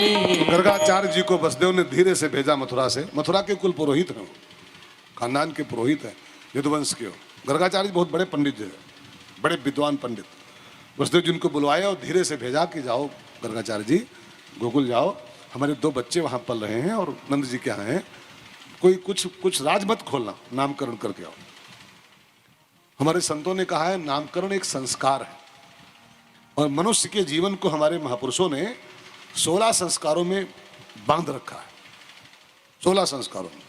गर्गाचार्य जी को वसुदेव ने धीरे से भेजा मथुरा से। मथुरा के कुल पुरोहित हैं, खानदान के पुरोहित हैं, यदुवंश के हो। गर्गाचार्य जी बहुत बड़े पंडित जी, बड़े विद्वान पंडित। वसुदेव जी उनको बुलवाया और धीरे से भेजा कि जाओ गर्गाचार्य जी, गोकुल जाओ, हमारे 2 बच्चे वहाँ पल रहे हैं और नंद जी के यहाँ हैं, कोई कुछ राज मत खोलना, नामकरण करके आओ। हमारे संतों ने कहा है नामकरण एक संस्कार है, और मनुष्य के जीवन को हमारे महापुरुषों ने 16 संस्कारों में बांध रखा है, 16 संस्कारों में।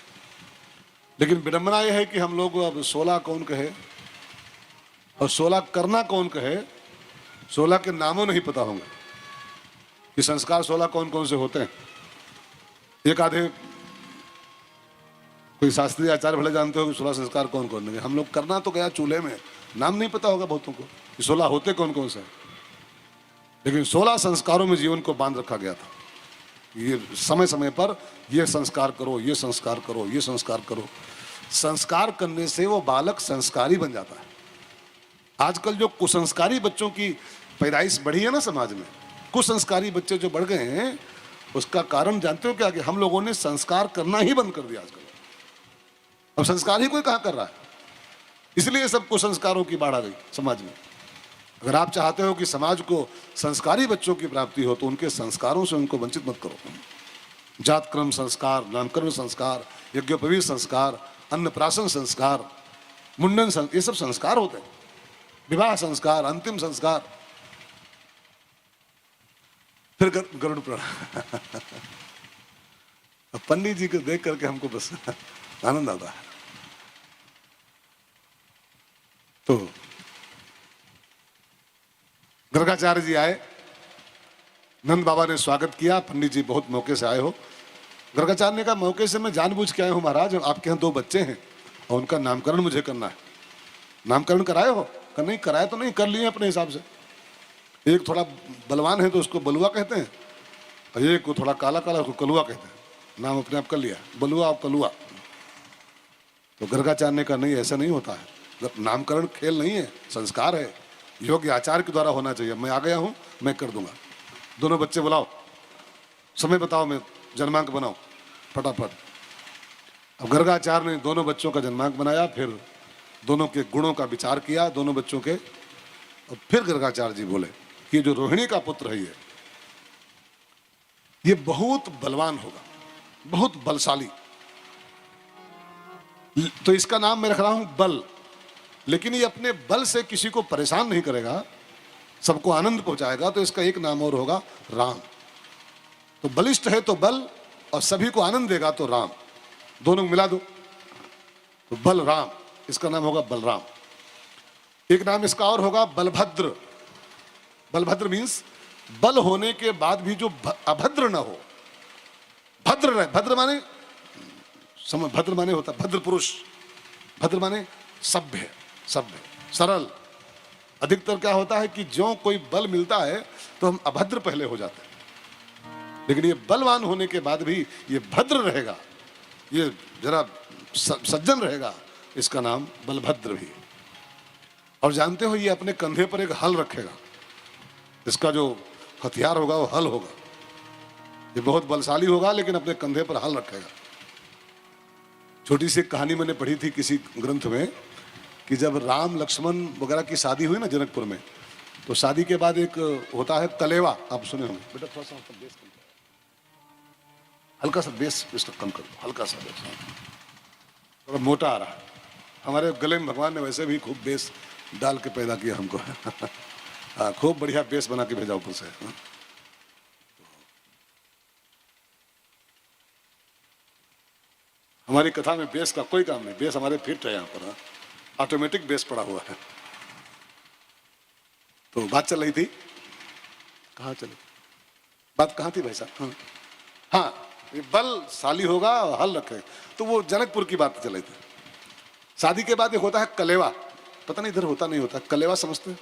लेकिन विडंबना यह है कि हम लोग अब 16 कौन कहे और 16 करना कौन कहे, 16 के नामों नहीं पता होंगे कि संस्कार 16 कौन कौन से होते हैं। एक आधे कोई शास्त्रीय आचार्य भले जानते हो कि 16 संस्कार कौन कौन है। हम लोग करना तो गया चूल्हे में, नाम नहीं पता होगा बहुतों को कि 16 होते कौन कौन से हैं। लेकिन 16 संस्कारों में जीवन को बांध रखा गया था। ये समय समय पर ये संस्कार करो, ये संस्कार करो, ये संस्कार करो। संस्कार करने से वो बालक संस्कारी बन जाता है। आजकल जो कुसंस्कारी बच्चों की पैदाइश बढ़ी है ना समाज में, कुसंस्कारी बच्चे जो बढ़ गए हैं, उसका कारण जानते हो क्या? कि हम लोगों ने संस्कार करना ही बंद कर दिया आजकल। अब संस्कार ही कोई कहाँ कर रहा है, इसलिए सब कुसंस्कारों की बाढ़ आ गई समाज में। अगर आप चाहते हो कि समाज को संस्कारी बच्चों की प्राप्ति हो तो उनके संस्कारों से उनको वंचित मत करो। जात क्रम संस्कार, नामकरण संस्कार, यज्ञोपवीत संस्कार, अन्नप्राशन संस्कार, मुंडन संस्कार, ये सब संस्कार होते हैं। विवाह संस्कार, अंतिम संस्कार, फिर गरुड़ पुराण। पंडित जी को देख करके हमको बस आनंद आता है। तो गर्गाचार्य जी आए, नंद बाबा ने स्वागत किया। पंडित जी बहुत मौके से आए हो। गर्गाचार्य ने कहा मौके से मैं जानबूझ के आया हूँ महाराज, आपके यहाँ 2 बच्चे हैं और उनका नामकरण मुझे करना है। नामकरण कराए हो? कर नहीं कराए तो नहीं, कर लिए अपने हिसाब से। एक थोड़ा बलवान है तो उसको बलुआ कहते हैं, और एक को थोड़ा काला काला उसको कलुआ कहते हैं। नाम अपने आप कर लिया, बलुआ और कलुआ। तो गर्गाचार्य ने कहा नहीं, ऐसा नहीं होता है। नामकरण खेल नहीं है, संस्कार है, योग्य आचार्य के द्वारा होना चाहिए। मैं आ गया हूँ, मैं कर दूंगा। दोनों बच्चे बुलाओ, समय बताओ, मैं जन्मांक बनाओ फटाफट। अब गर्गाचार्य ने दोनों बच्चों का जन्मांक बनाया, फिर दोनों के गुणों का विचार किया दोनों बच्चों के, और फिर गर्गाचार्य जी बोले कि जो रोहिणी का पुत्र है ये बहुत बलवान होगा, बहुत बलशाली, तो इसका नाम मैं रख रहा हूं बल। लेकिन ये अपने बल से किसी को परेशान नहीं करेगा, सबको आनंद पहुंचाएगा, तो इसका एक नाम और होगा राम। तो बलिष्ठ है तो बल, और सभी को आनंद देगा तो राम। दोनों मिला दो तो बलराम, इसका नाम होगा बलराम। एक नाम इसका और होगा बलभद्र। बलभद्र मीन्स बल होने के बाद भी जो अभद्र न हो, भद्र रहे। भद्र माने भद्र माने होता भद्र पुरुष, भद्र माने सभ्य, सभ्य सरल। अधिकतर क्या होता है कि जो कोई बल मिलता है तो हम अभद्र पहले हो जाते हैं, लेकिन ये बलवान होने के बाद भी ये भद्र रहेगा, ये जरा सज्जन रहेगा, इसका नाम बलभद्र भी। और जानते हो ये अपने कंधे पर एक हल रखेगा, इसका जो हथियार होगा वो हल होगा। ये बहुत बलशाली होगा लेकिन अपने कंधे पर हल रखेगा। छोटी सी कहानी मैंने पढ़ी थी किसी ग्रंथ में कि जब राम लक्ष्मण वगैरह की शादी हुई ना जनकपुर में, तो शादी के बाद एक होता है कलेवा, आप सुने होंगे। बेटा थोड़ा सा बेस कम करो, हल्का सा बेस कम कर दो, हल्का सा बेस, थोड़ा मोटा आ रहा है। हमारे गले में भगवान ने वैसे भी खूब बेस डाल के पैदा किया हमको। हाँ, खूब बढ़िया बेस बना के भेजा ऊपर से। हमारी कथा में बेस का कोई काम नहीं, बेस हमारे फिट है यहाँ पर, ऑटोमेटिक बेस पड़ा हुआ है। तो बात चल रही थी, कहाँ चली बात, कहाँ थी भाई साहब? हाँ, ये बलशाली होगा और हल रखे, तो वो जनकपुर की बात चल रही थी। शादी के बाद एक होता है कलेवा, पता नहीं इधर होता नहीं होता, कलेवा समझते हैं?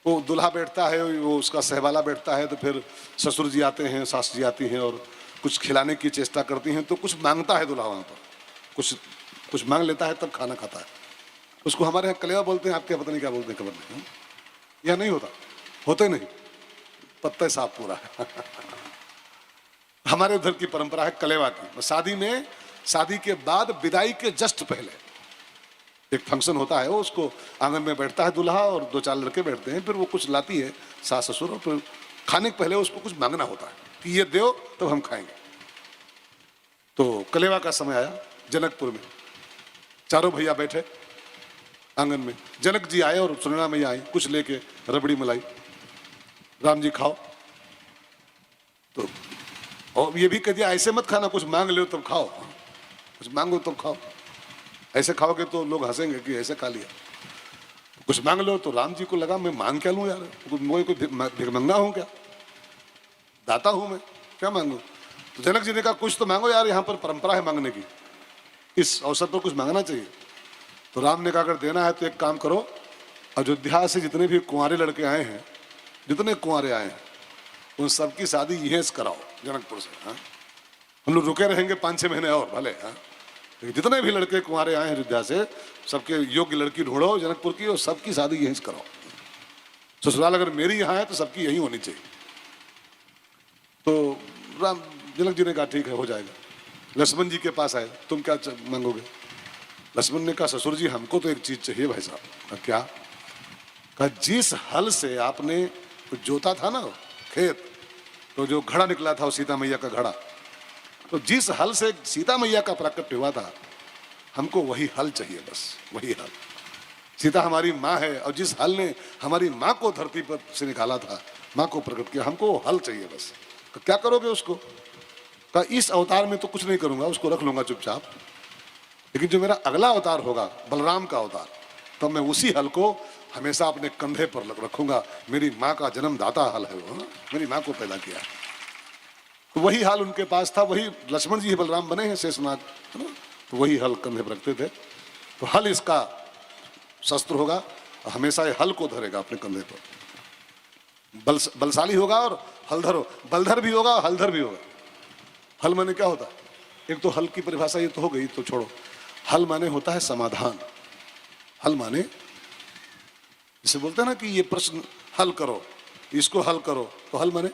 वो दूल्हा बैठता है, वो उसका सहवाला बैठता है, तो फिर ससुर जी आते हैं, सास जी आती हैं और कुछ खिलाने की चेष्टा करती हैं, तो कुछ मांगता है दूल्हा वहाँ पर, कुछ मांग लेता है तब खाना खाता है। उसको हमारे यहाँ कलेवा बोलते हैं, आपके पता नहीं क्या बोलते हैं, खबर नहीं। यह नहीं होता, होते नहीं, पत्ते साफ पूरा है। हमारे उधर की परंपरा है कलेवा की। शादी में, शादी के बाद विदाई के जस्ट पहले एक फंक्शन होता है, वो उसको आंगन में बैठता है दूल्हा और दो चार लड़के बैठते हैं, फिर वो कुछ लाती है सास ससुर, और फिर खाने के पहले उसको कुछ मांगना होता है कि ये दो तब हम खाएंगे। तो कलेवा का समय आया जनकपुर में, चारों भैया बैठे आंगन में, जनक जी आए और सुनैना मैया आई कुछ लेके, रबड़ी मलाई, राम जी खाओ। तो और ये भी कह दिया ऐसे मत खाना, कुछ मांग लो तब खाओ, कुछ मांगो तब खाओ, ऐसे खाओगे तो लोग हंसेंगे कि ऐसे खा लिया। कुछ मांग लो। तो राम जी को लगा मैं मांग क्या लूं यार, मुझे कोई भिखमंगा हूं क्या, दाता हूं मैं, क्या मांगू। तो जनक जी ने कहा कुछ तो मांगो यार, यहाँ पर परंपरा है मांगने की, इस अवसर पर कुछ मांगना चाहिए। तो राम ने कहा अगर देना है तो एक काम करो, अयोध्या से जितने भी कुंवारे लड़के आए हैं, जितने कुंवारे आए हैं उन सबकी शादी यहीं से कराओ जनकपुर से। हाँ, हम लोग रुके रहेंगे 5-6 महीने और भले। हाँ, जितने भी लड़के कुंवारे आए हैं अयोध्या से, सबके योग्य लड़की ढूंढो जनकपुर की और सबकी शादी यहीं से कराओ। ससुराल अगर मेरी यहाँ है तो सबकी यहीं होनी चाहिए। तो राम जनक जी ने कहा ठीक है हो जाएगा। लक्ष्मण जी के पास आए, तुम क्या मांगोगे। लक्ष्मण ने कहा ससुर जी हमको तो एक चीज चाहिए भाई साहब। क्या। कहा जिस हल से आपने जोता था ना खेत, तो जो घड़ा निकला था वो सीता मैया का घड़ा, तो जिस हल से सीता मैया का प्राकट्य हुआ था हमको वही हल चाहिए, बस वही हल। सीता हमारी माँ है और जिस हल ने हमारी माँ को धरती पर से निकाला था, माँ को प्रकट किया, हमको वो हल चाहिए बस। तो क्या करोगे उसको। कहा इस अवतार में तो कुछ नहीं करूंगा, उसको रख लूंगा चुपचाप, लेकिन जो मेरा अगला अवतार होगा बलराम का अवतार, तो मैं उसी हल को हमेशा अपने कंधे पर रखूंगा। मेरी माँ का जन्मदाता हल है वो, मेरी माँ को पैदा किया। तो वही हल उनके पास था, वही लक्ष्मण जी बलराम बने हैं शेषनाग, है ना। तो वही हल कंधे पर रखते थे। तो हल इसका शस्त्र होगा, हमेशा ये हल को धरेगा अपने कंधे पर। बलशाली होगा और हलधर हो, बलधर भी होगा हलधर भी होगा। हल माने क्या होता है, एक तो हल की परिभाषा ये तो हो गई, तो छोड़ो। हल माने होता है समाधान। हल माने जिसे बोलते हैं ना कि ये प्रश्न हल करो, इसको हल करो, तो हल माने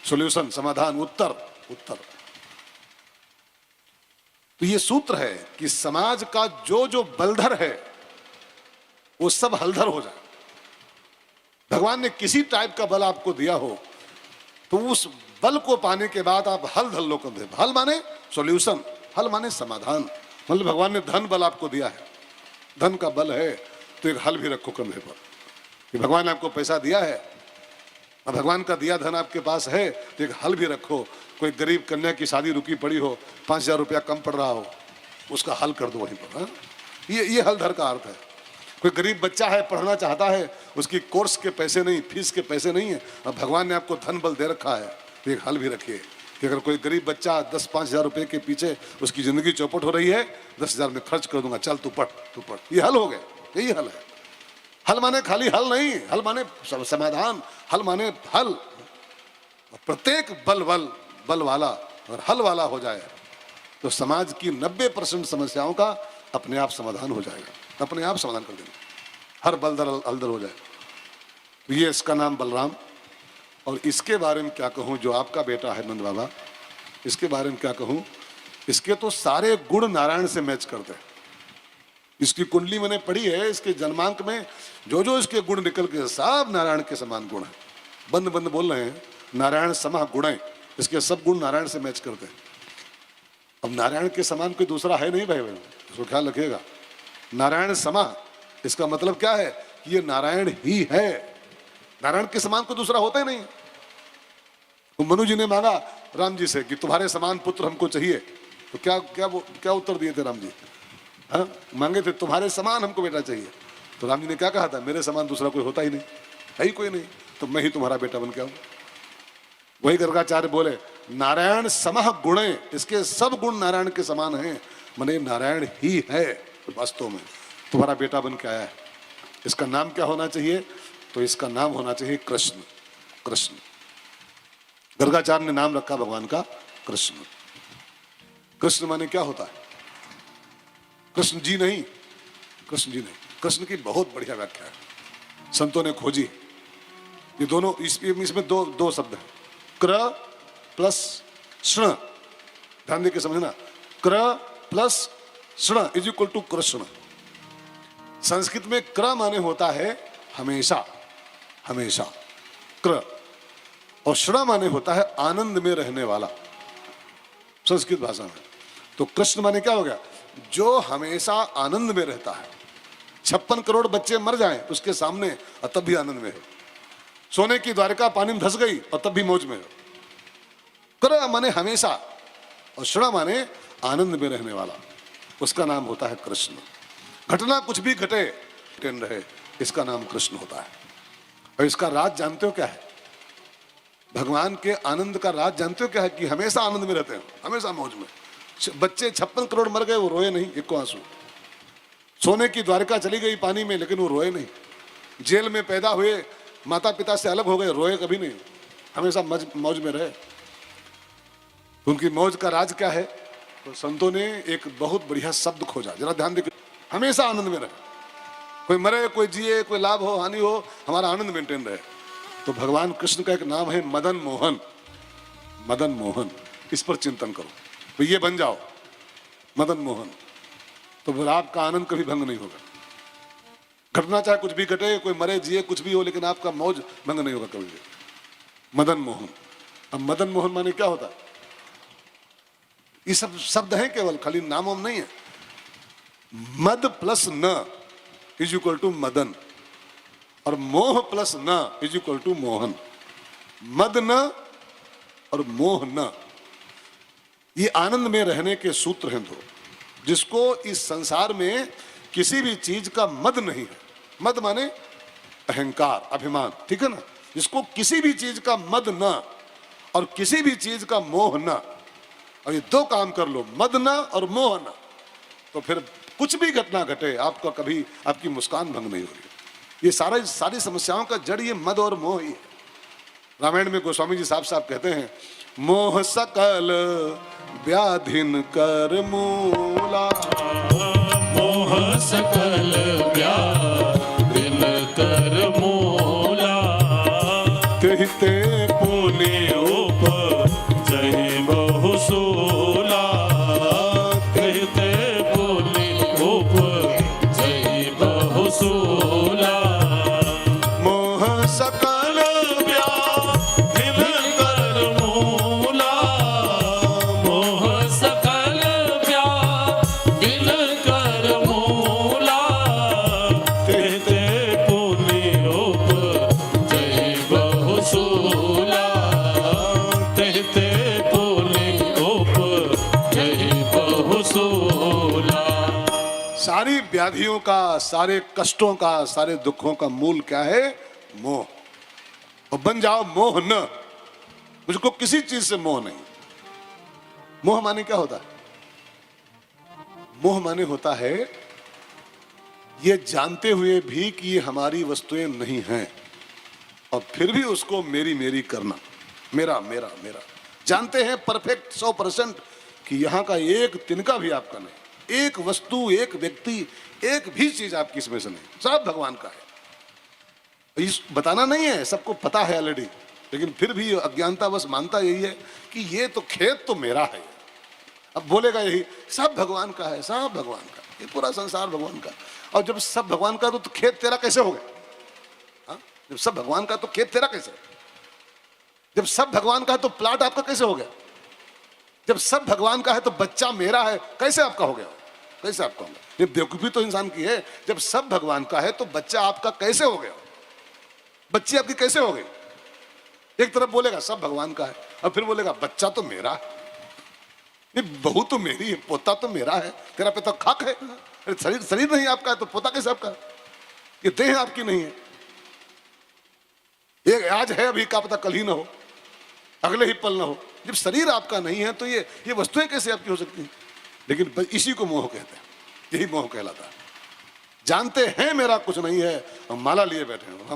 सॉल्यूशन, समाधान, उत्तर, उत्तर। तो ये सूत्र है कि समाज का जो जो बलधर है वो सब हलधर हो जाए। भगवान ने किसी टाइप का बल आपको दिया हो तो उस बल को पाने के बाद आप हल धल लो कंधे। हल माने सॉल्यूशन, हल माने समाधान। मतलब भगवान ने धन बल आपको दिया है, धन का बल है, तो एक हल भी रखो कंधे पर कि भगवान ने आपको पैसा दिया है और भगवान का दिया धन आपके पास है, तो एक हल भी रखो। कोई गरीब कन्या की शादी रुकी पड़ी हो, 5,000 रुपया कम पड़ रहा हो, उसका हल कर दो वहीं पर। ये हल धर का अर्थ है। कोई गरीब बच्चा है, पढ़ना चाहता है, उसकी कोर्स के पैसे नहीं, फीस के पैसे नहीं है, और भगवान ने आपको धन बल दे रखा है, तो एक हल भी रखिए कि अगर कोई गरीब बच्चा 10-5 हज़ार रुपये के पीछे उसकी ज़िंदगी चौपट हो रही है, 10,000 में खर्च कर दूंगा, चल तू पढ़, तू पढ़। ये हल हो गए, यही हल है। हल माने खाली हल नहीं, हल माने समाधान, हल माने हल। प्रत्येक बल वाला और हल वाला हो जाए तो समाज की 90% समस्याओं का अपने आप समाधान हो जाएगा, अपने आप समाधान कर देंगे। हर बलदर हलदर हो जाए। ये इसका नाम बलराम। और इसके बारे में क्या कहूँ, जो आपका बेटा है नंद बाबा, इसके बारे में क्या कहूँ, इसके तो सारे गुण नारायण से मैच करते हैं। इसकी कुंडली मैंने पढ़ी है, इसके जन्मांक में जो जो इसके गुण निकल के सब नारायण के समान गुण है। बंद बंद बोल रहे हैं, नारायण समः गुणै, इसके सब गुण नारायण से मैच करते हैं। अब नारायण के समान कोई दूसरा है नहीं भाई, इसको ख्याल रखिएगा। नारायण समः इसका मतलब क्या है कि ये नारायण ही है, नारायण के समान कोई दूसरा होता ही नहीं। तो मनु जी ने मांगा राम जी से कि तुम्हारे समान पुत्र हमको चाहिए, तो क्या उत्तर दिए थे राम जी। हाँ, मांगे थे तुम्हारे समान हमको बेटा चाहिए, तो राम जी ने क्या कहा था, मेरे समान दूसरा कोई होता ही नहीं, है ही कोई नहीं, तो मैं ही तुम्हारा बेटा बन के आऊं। वही गर्गाचार्य बोले नारायण समः गुणे, इसके सब गुण नारायण के समान हैं, माने नारायण ही है वास्तव में, तुम्हारा बेटा बन के आया है। इसका नाम क्या होना चाहिए, तो इसका नाम होना चाहिए कृष्ण। कृष्ण, गर्गाचार्य ने नाम रखा भगवान का कृष्ण। कृष्ण माने क्या होता है, कृष्ण जी नहीं, कृष्ण जी नहीं। कृष्ण की बहुत बढ़िया व्याख्या है, संतों ने खोजी। ये दोनों इसमें दो शब्द हैं, क्र प्लस श्ण, ध्यान देके समझना, क्र प्लस श्ण is equal to Krishna. Sanskrit में क्र माने होता है हमेशा, हमेशा क्र, और श्ण माने होता है आनंद में रहने वाला संस्कृत भाषा में। तो कृष्ण माने क्या हो गया? जो हमेशा आनंद में रहता है। 56 करोड़ बच्चे मर जाएं उसके सामने और तब भी आनंद में है। सोने की द्वारका पानी में धंस गई और तब भी मौज में है। क्र माने हमेशा और श्ण माने आनंद में रहने वाला, उसका नाम होता है कृष्ण। घटना कुछ भी घटे टेन रहे, इसका नाम कृष्ण होता है। और इसका राज जानते हो क्या है? भगवान के आनंद का राज जानते हो क्या है? कि हमेशा आनंद में रहते हैं, हमेशा मौज में। बच्चे 56 करोड़ मर गए, वो रोए नहीं एक को आंसू। सोने की द्वारका चली गई पानी में, लेकिन वो रोए नहीं। जेल में पैदा हुए, माता पिता से अलग हो गए, रोए कभी नहीं, हमेशा मौज में रहे। उनकी मौज का राज क्या है? तो संतों ने एक बहुत बढ़िया शब्द खोजा, जरा ध्यान देखिए, हमेशा आनंद में रहे। कोई मरे कोई जिए, कोई लाभ हो हानि हो, हमारा आनंद मेंटेन रहे। तो भगवान कृष्ण का एक नाम है मदन मोहन। मदन मोहन, इस पर चिंतन करो, तो ये बन जाओ मदन मोहन, तो फिर आपका आनंद कभी भंग नहीं होगा। घटना चाहे कुछ भी घटे, कोई मरे जिए कुछ भी हो, लेकिन आपका मौज भंग नहीं होगा कभी भी। मदन मोहन। अब मदन मोहन माने क्या होता है? ये सब शब्द हैं केवल, खाली नाम वाम नहीं है। मद प्लस न इज इक्वल टू मदन, और मोह प्लस न इज इक्वल टू मोहन। मद न और मोह न, ये आनंद में रहने के सूत्र हैं दो, जिसको इस संसार में किसी भी चीज का मद नहीं है। मद माने अहंकार, अभिमान, ठीक है ना? जिसको किसी भी चीज का मद न और किसी भी चीज का मोह न, और ये दो काम कर लो, मद न और मोह न, तो फिर कुछ भी घटना घटे आपका कभी आपकी मुस्कान भंग नहीं होगी। ये सारी समस्याओं का जड़ ये मद और मोह ही है। रामायण में गोस्वामी जी साफ साफ कहते हैं, मोह सकल व्याधिन कर मूला। मोह सकल व्याधिन कर मूला। कहते पुनि उपजहि बहु सूला। कहते पुनि उपजहि बहु सूला। मोह सकल व्याधिन कर मूला। मोह सकल व्याधिन कर मूला। कहते पुनि उपजहि बहु सूला। कहते पुनि उपजहि बहु सूला। सारी व्याधियों का, सारे कष्टों का, सारे दुखों का मूल क्या है? मोह। और बन जाओ मोह न, मुझको किसी चीज से मोह नहीं। मोह माने क्या होता है? मोह माने होता है ये जानते हुए भी कि ये हमारी वस्तुएं नहीं हैं, और फिर भी उसको मेरी मेरी करना, मेरा मेरा मेरा। जानते हैं परफेक्ट 100% कि यहाँ का एक तिनका भी आपका नहीं, एक वस्तु, एक व्यक्ति, एक भी चीज आपकी इसमें से नहीं, सब भगवान का है। इस बताना नहीं है, सबको पता है ऑलरेडी, लेकिन फिर भी अज्ञानता बस मानता यही है कि ये तो खेत तो मेरा है। अब बोलेगा यही, सब भगवान का है, सब भगवान का, ये पूरा संसार भगवान का। और जब सब भगवान का तो खेत तेरा कैसे हो गया? हाँ? जब सब भगवान का तो खेत तेरा कैसे? जब सब भगवान का है तो प्लाट आपका कैसे हो गया? जब सब भगवान का है तो बच्चा मेरा है, कैसे आपका हो गया? कैसे आपका हो गया? ये बेवकूफी तो इंसान की है। जब सब भगवान का है तो बच्चा आपका कैसे हो गया? बच्ची आपकी कैसे हो गई? एक तरफ बोलेगा सब भगवान का है, और फिर बोलेगा बच्चा तो मेरा है, ये बहू तो मेरी है, पोता तो मेरा है। तेरा पे तो खाक है, शरीर शरीर नहीं आपका है तो पोता कैसे आपका? ये देह आपकी नहीं है। ये आज है, अभी का पता कल ही ना हो, अगले ही पल ना हो। जब शरीर आपका नहीं है तो ये वस्तुएं कैसे आपकी हो सकती हैं? लेकिन इसी को मोह कहते हैं, यही मोह कहलाता है। जानते हैं मेरा कुछ नहीं है, हम माला लिए बैठे हैं,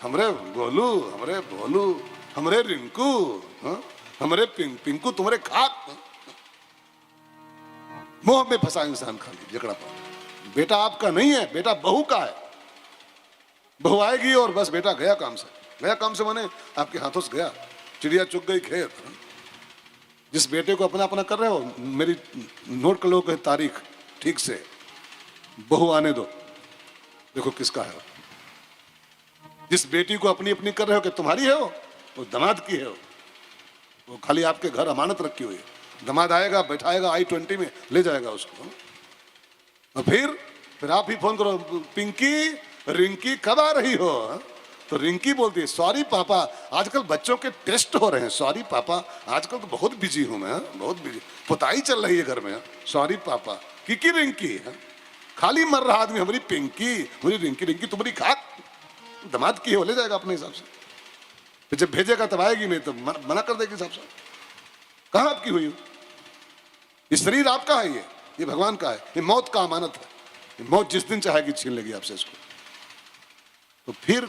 हमरे गोलू, हमरे भोलू, हमरे रिंकू, हमरे पिंकू, तुम्हारे खाक। मोह में फंसा इंसान खाली जकड़ा पा। बेटा आपका नहीं है, बेटा बहू का है। बहू आएगी और बस बेटा गया काम से। गया काम से माने आपके हाथों से गया, चिड़िया चुग गई खेत। जिस बेटे को अपना अपना कर रहे हो, मेरी नोट कर लो कोई तारीख ठीक से, बहू आने दो, देखो किसका है। जिस बेटी को अपनी अपनी कर रहे हो कि तुम्हारी है वो दामाद की है, वो खाली आपके घर अमानत रखी हुई है। दामाद आएगा, बैठाएगा I-20 में, ले जाएगा उसको। और फिर आप ही फोन करो, पिंकी रिंकी कब आ रही हो? तो रिंकी बोलती है सॉरी पापा, आजकल बच्चों के टेस्ट हो रहे हैं, सॉरी पापा आजकल तो बहुत बिजी हूं मैं, बहुत बिजी, पुताई चल रही है घर में, सॉरी पापा। की रिंकी है, खाली मर रहा आदमी, हमारी पिंकी, हमारी रिंकी, रिंकी तुम्हारी खाक दामाद की है, वो ले जाएगा अपने हिसाब से। फिर जब भेजेगा तब आएगी, नहीं तो मना कर देगी हिसाब से। कहां आपकी हुई? ये शरीर आपका है, ये भगवान का है, ये मौत का अमानत है। मौत जिस दिन चाहेगी छीन लेगी आपसे इसको। तो फिर